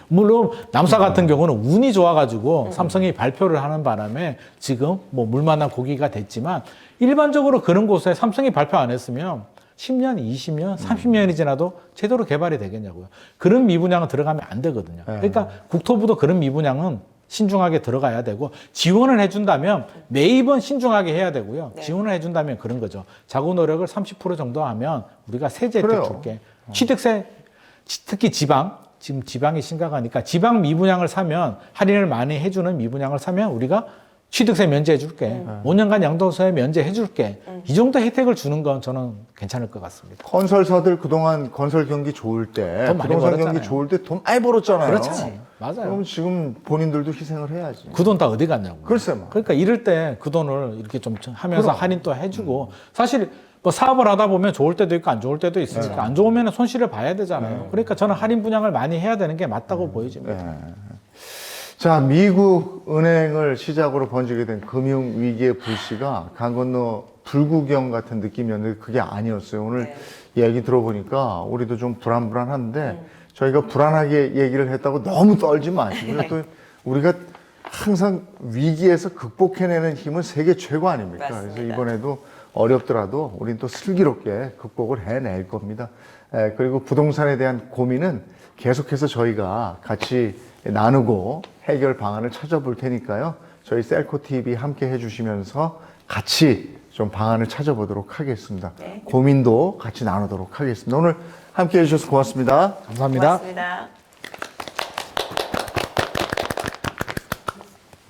물론 남사 같은 경우는 운이 좋아가지고 삼성이 발표를 하는 바람에 지금 뭐 물만한 고기가 됐지만 일반적으로 그런 곳에 삼성이 발표 안 했으면 10년, 20년, 30년이 지나도 제대로 개발이 되겠냐고요. 그런 미분양은 들어가면 안 되거든요. 그러니까 국토부도 그런 미분양은 신중하게 들어가야 되고 지원을 해준다면 매입은 신중하게 해야 되고요. 네. 지원을 해준다면 그런 거죠. 자구 노력을 30% 정도 하면 우리가 세제 혜택 그래요. 줄게. 취득세, 특히 지방, 지금 지방이 심각하니까 지방 미분양을 사면 할인을 많이 해주는 미분양을 사면 우리가 취득세 면제해 줄게. 5년간 양도세 면제해 줄게. 이 정도 혜택을 주는 건 저는 괜찮을 것 같습니다. 건설사들 그동안 건설 경기 좋을 때, 돈 많이 부동산 벌었잖아요. 경기 좋을 때 돈 많이 벌었잖아요. 그렇지. 맞아요. 그럼 지금 본인들도 희생을 해야지. 그 돈 다 어디 갔냐고. 글쎄 뭐. 그러니까 이럴 때 그 돈을 이렇게 좀 하면서 그럼. 할인 또 해주고 사실 뭐 사업을 하다 보면 좋을 때도 있고 안 좋을 때도 있으니까 안 좋으면 손실을 봐야 되잖아요. 그러니까 저는 할인 분양을 많이 해야 되는 게 맞다고 보여집니다. 네. 자, 미국 은행을 시작으로 번지게 된 금융위기의 불씨가 강 건너 불구경 같은 느낌이었는데 그게 아니었어요. 오늘 이야기 들어보니까 우리도 좀 불안한데 저희가 불안하게 얘기를 했다고 너무 떨지 마시고요. 또 우리가 항상 위기에서 극복해내는 힘은 세계 최고 아닙니까? 맞습니다. 그래서 이번에도 어렵더라도 우린 또 슬기롭게 극복을 해낼 겁니다. 그리고 부동산에 대한 고민은 계속해서 저희가 같이 나누고 해결 방안을 찾아볼 테니까요. 저희 셀코TV 함께 해주시면서 같이 좀 방안을 찾아보도록 하겠습니다. 네. 고민도 같이 나누도록 하겠습니다. 오늘 함께 해주셔서 고맙습니다. 감사합니다. 고맙습니다.